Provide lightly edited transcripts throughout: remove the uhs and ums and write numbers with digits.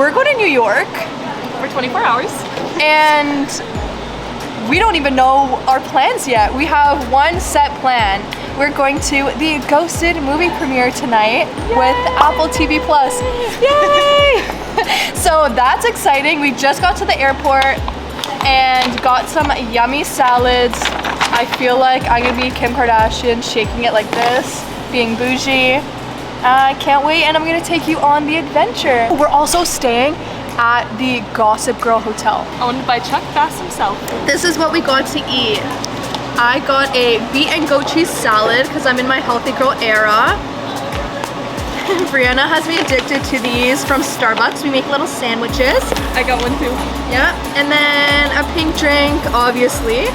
we're going to New York for 24 hours. and we don't even know our plans yet. We have one set plan. We're going to the Ghosted movie premiere tonight with Apple TV Plus. Yay! So that's exciting. We just got to the airport and got some yummy salads. I feel like I'm gonna be Kim Kardashian shaking it like this, being bougie. I can't wait, and I'm gonna take you on the adventure. We're also staying at the Gossip Girl Hotel. Owned by Chuck Bass himself. This is what we got to eat. I got a beet and goat cheese salad because I'm in my healthy girl era. Brianna has me addicted to these from Starbucks. We make little sandwiches. I got one too. Yeah, and then a pink drink, obviously.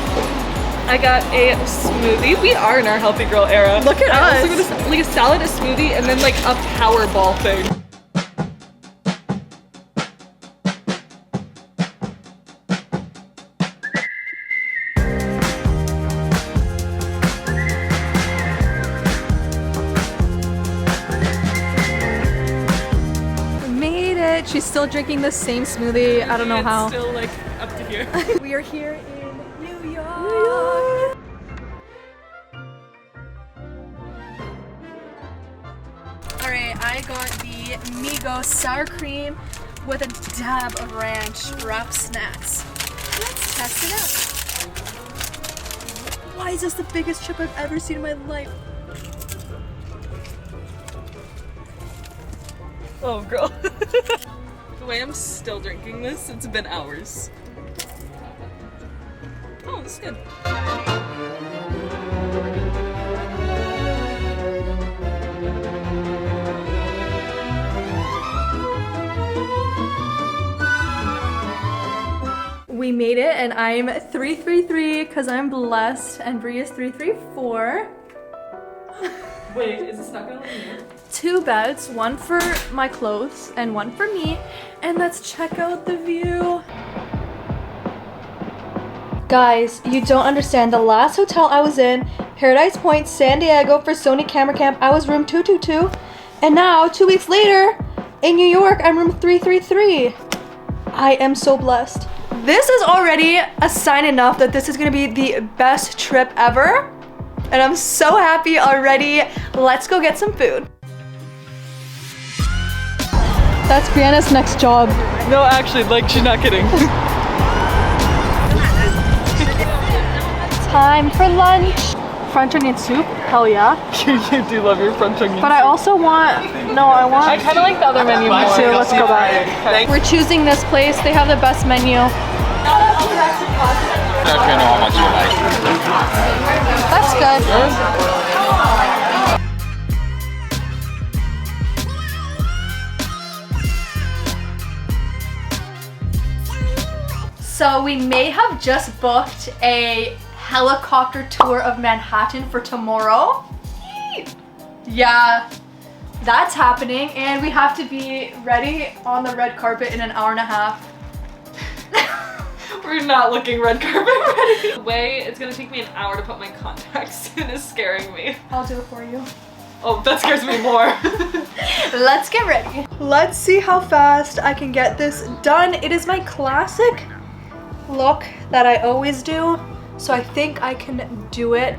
I got a smoothie. We are in our healthy girl era. Look at I us. also got like a salad, a smoothie, and then like a Powerball thing. She's still drinking the same smoothie. I don't know how. It's still like up to here. We are here in New York. Alright, I got the Migos sour cream with a dab of ranch wrap snacks. Let's test it out. Why is this the biggest chip I've ever seen in my life? Oh, girl. The way I'm still drinking this, it's been hours. Oh, this is good. We made it, and I'm 333 because I'm blessed, and Brie is 334. Wait, is this not gonna let me in? 2 beds, one for my clothes and one for me, and let's check out the view. Guys, you don't understand. The last hotel I was in, Paradise Point, San Diego, for Sony Camera Camp, I was room 222, and now 2 weeks later in New York, I'm room 333. I am so blessed. This is already a sign enough that this is gonna be the best trip ever, and I'm so happy already. Let's go get some food. That's Brianna's next job. No, actually, like, she's not kidding. Time for lunch. French onion soup? Hell yeah. You do love your French onion. But I also want, I kind of like the other menu more. So let's go back. Okay. We're choosing this place. They have the best menu. That's good. So we may have just booked a helicopter tour of Manhattan for tomorrow. Yeah, that's happening, and we have to be ready on the red carpet in an hour and a half. We're not looking red carpet ready. The way it's gonna take me an hour to put my contacts in is scaring me. I'll do it for you. Oh, that scares me more. Let's get ready. Let's see how fast I can get this done. It is my classic look that I always do, so I think I can do it.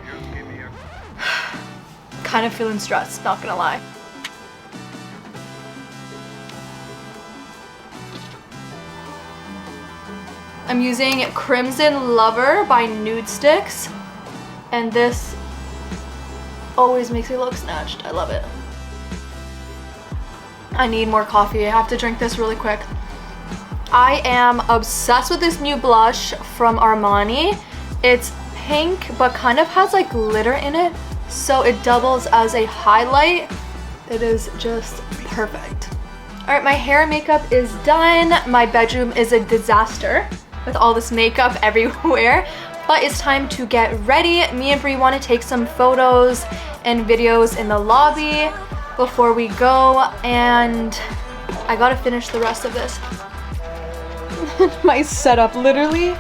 Kind of feeling stressed, not gonna lie. I'm using Crimson Lover by Nude Sticks, and this always makes me look snatched. I love it. I need more coffee. I have to drink this really quick. I am obsessed with this new blush from Armani. It's pink, but kind of has like glitter in it, so it doubles as a highlight. It is just perfect. All right, my hair and makeup is done. My bedroom is a disaster with all this makeup everywhere, but it's time to get ready. Me and Brie want to take some photos and videos in the lobby before we go, and I gotta finish the rest of this. My setup literally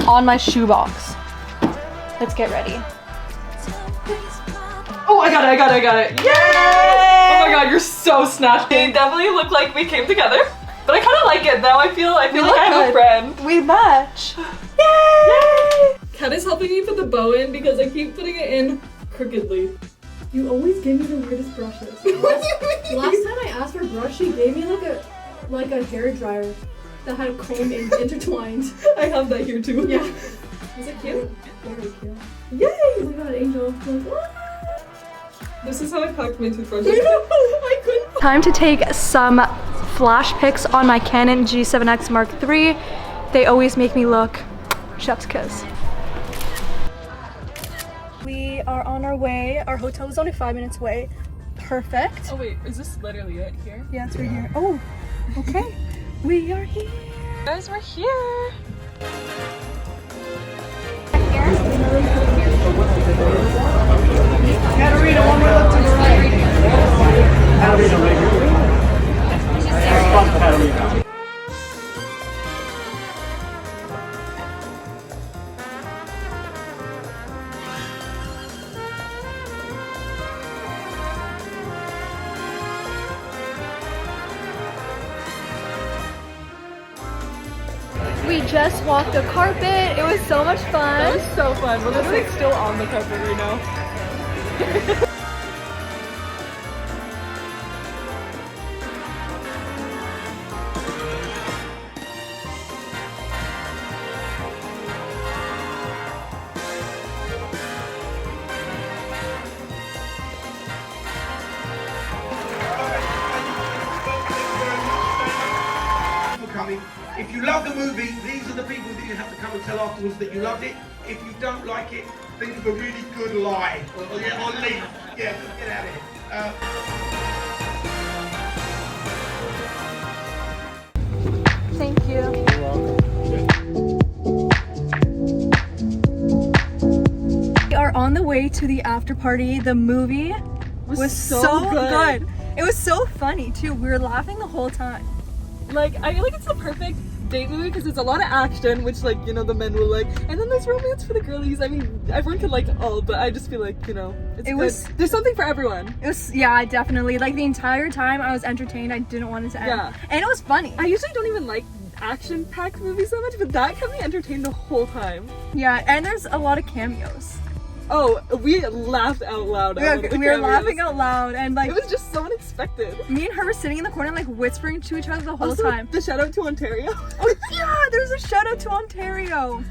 on my shoebox. Let's get ready. Oh, I got it. Yay! Oh my god, you're so snatched. They definitely look like we came together. But But I kind of like it though. I feel like I have a friend. We match. Yay! Kat is helping me put the bow in because I keep putting it in crookedly. You always give me the weirdest brushes. Last time I asked for a brush, she gave me like a hair dryer that had a comb intertwined. I have that here too. Yeah. Is it cute? Very cute. Yay! Oh my god, Angel. This is how I packed my toothbrush. I couldn't. Time to take some flash pics on my Canon G7X Mark III. They always make me look chef's kiss. We are on our way. Our hotel is only 5 minutes away. Perfect. Oh wait, is this literally it here? Yeah, it's right here. Oh, okay. We are here. Guys, we're here. Katarina, one more look to the right. Katarina, right here. Katarina. We just walked the carpet. It was so much fun. That was so fun. We're literally still on the carpet right now. If you love the movie, these are the people that you have to come and tell afterwards that you loved it. If you don't like it, think of a really good lie. Or leave. Yeah, get out of here. Thank you. We are on the way to the after party. The movie was so good. It was so funny too. We were laughing the whole time. Like, I feel like it's the perfect date movie because it's a lot of action, which, like, you know, the men will like, and then there's romance for the girlies. I mean, everyone can like it all, but I just feel like, you know, there's something for everyone. It was, yeah, definitely. Like, the entire time I was entertained. I didn't want it to end. Yeah. And it was funny. I usually don't even like action-packed movies so much, but that kept me entertained the whole time. Yeah, and there's a lot of cameos. Oh, we laughed out loud. We were laughing out loud, and like it was just so unexpected. Me and her were sitting in the corner, like whispering to each other the whole also, time. The shout out to Ontario. Oh yeah, there's a shout out to Ontario.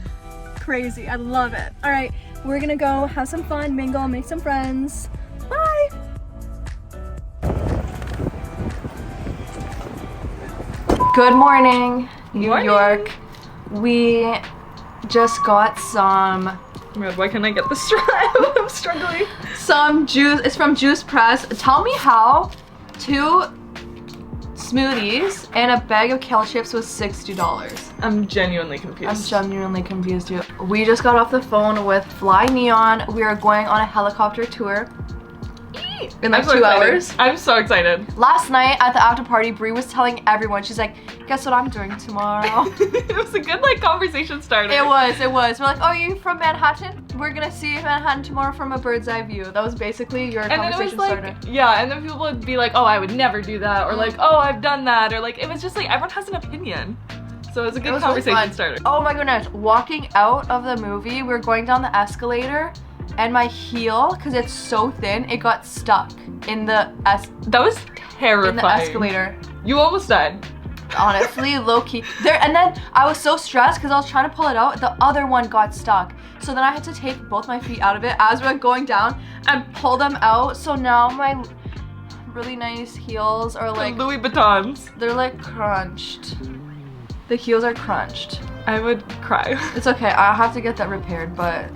Crazy, I love it. All right, we're gonna go have some fun, mingle, make some friends. Bye. Good morning, New York. We just got some. Oh my god, why can't I get the strap? I'm struggling. Some juice. It's from Juice Press. Tell me how 2 smoothies and a bag of kale chips was $60. I'm genuinely confused. I'm genuinely confused too. We just got off the phone with Fly Neon. We are going on a helicopter tour in like 2 hours. I'm so excited. Last night at the after party, Brie was telling everyone, she's like, guess what I'm doing tomorrow? It was a good like conversation starter. It was. We're like, oh, you from Manhattan? We're gonna see Manhattan tomorrow from a bird's eye view. That was basically your conversation starter. Yeah, and then people would be like, oh, I would never do that, or like, oh, I've done that, or like, it was just like, everyone has an opinion. So it was a good conversation starter. Oh my goodness, walking out of the movie, we were going down the escalator, and my heel, because it's so thin, it got stuck in the That was terrifying. In the escalator. You almost died. Honestly, low-key. And then I was so stressed because I was trying to pull it out. The other one got stuck. So then I had to take both my feet out of it as we were going down and pull them out. So now my really nice heels are like Louis Vuittons. They're like crunched. The heels are crunched. I would cry. It's okay. I'll have to get that repaired, but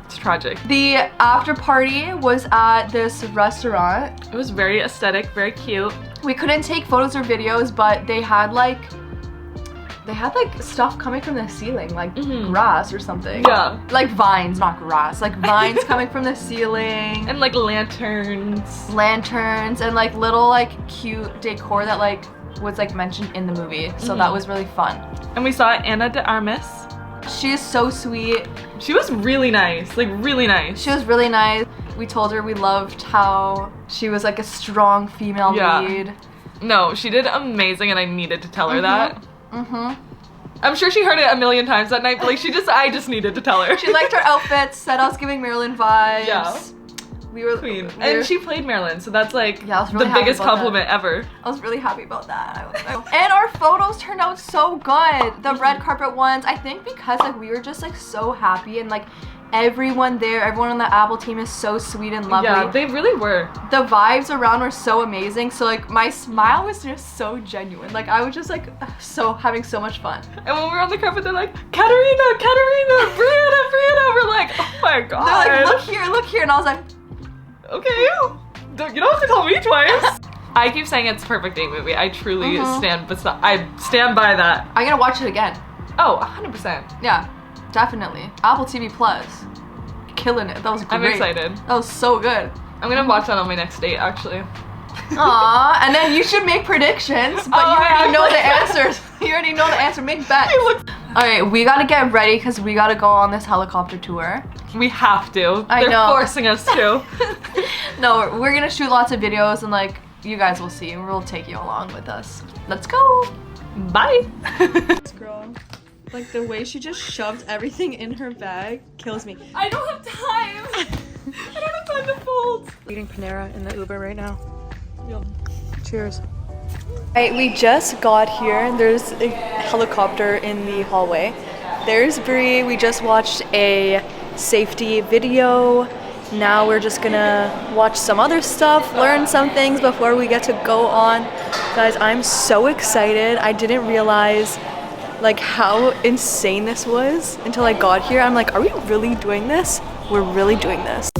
it's tragic. The after party was at this restaurant. It was very aesthetic, very cute. We couldn't take photos or videos, but they had like stuff coming from the ceiling, like grass or something. Yeah. Like vines, not grass. Like vines coming from the ceiling. And like lanterns. Lanterns and like little like cute decor that like was like mentioned in the movie. So that was really fun. And we saw Anna de Armas. She is so sweet. She was really nice, like really nice. She was really nice. We told her we loved how she was like a strong female lead. No, she did amazing, and I needed to tell her that. I'm sure she heard it a million times that night, but like I just needed to tell her. She liked our outfits, said I was giving Marilyn vibes. Yeah. We were Queen. And she played Marilyn, so that's like I was really the happy biggest about compliment ever. I was really happy about that. And our photos turned out so good. The red carpet ones, I think because like we were just like so happy, and like everyone there, everyone on the Apple team is so sweet and lovely. Yeah, they really were. The vibes around were so amazing. So like my smile was just so genuine. Like I was just like having so much fun. And when we were on the carpet, they're like, Katarina, Brianna. We're like, oh my god. They're like, look here. And I was like, okay, you don't have to tell me twice. I keep saying it's a perfect date movie. I truly stand by that. I'm gonna watch it again. Oh, 100%. Yeah, definitely. Apple TV Plus, killing it. That was great. I'm excited. That was so good. I'm gonna watch that on my next date, actually. Aww, and then you should make predictions, but you already know the answers. You already know the answer. Make bets. Alright, we gotta get ready because we gotta go on this helicopter tour. We have to. They're forcing us to. No, we're gonna shoot lots of videos, and like you guys will see, and we'll take you along with us. Let's go. Bye. This girl, like the way she just shoved everything in her bag kills me. I don't have time. I don't have time to fold. Eating Panera in the Uber right now. Yum. Cheers. Alright, we just got here. There's a helicopter in the hallway. There's Brie. We just watched a safety video. Now we're just gonna watch some other stuff, learn some things before we get to go on. Guys, I'm so excited. I didn't realize like how insane this was until I got here. I'm like, are we really doing this? We're really doing this.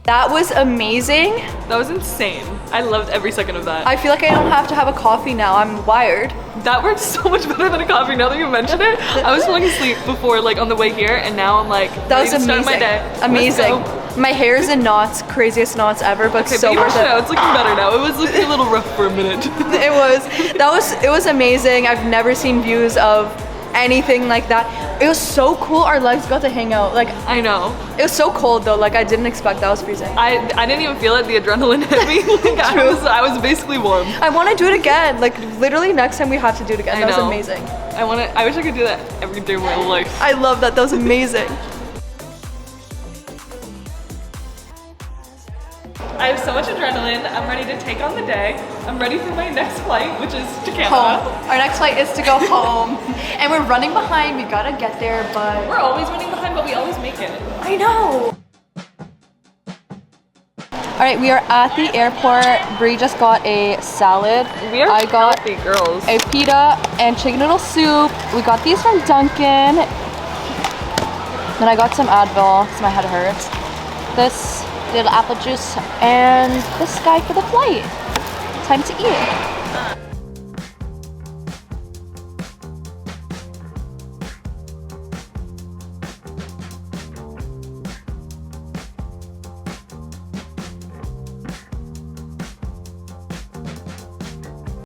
That was amazing. That was insane. I loved every second of that. I feel like I don't have to have a coffee now. I'm wired. That worked so much better than a coffee now that you mentioned it. I was falling asleep before, like on the way here, and now I'm like, that was amazing. Start my day. Amazing. My hair's in knots, craziest knots ever, but okay, so but worth it. It's looking better now. It was looking a little rough for a minute. It was amazing. I've never seen views of anything like that. It was so cool. Our legs got to hang out. Like, I know. It was so cold though. Like I didn't expect that. I was freezing. I didn't even feel it. The adrenaline hit me. Like, I was basically warm. I want to do it again. Like literally next time we have to do it again. That was amazing. I wish I could do that every day of my life. I love that. That was amazing. I have so much adrenaline. I'm ready to take on the day. I'm ready for my next flight, which is to Canada. Home. Our next flight is to go home. And we're running behind. We gotta get there, but... We're always running behind, but we always make it. I know. Alright, we are at the airport. Brie just got a salad. We are healthy girls. A pita and chicken noodle soup. We got these from Dunkin'. Then I got some Advil because my head hurts. This little apple juice and this guy for the flight. Time to eat.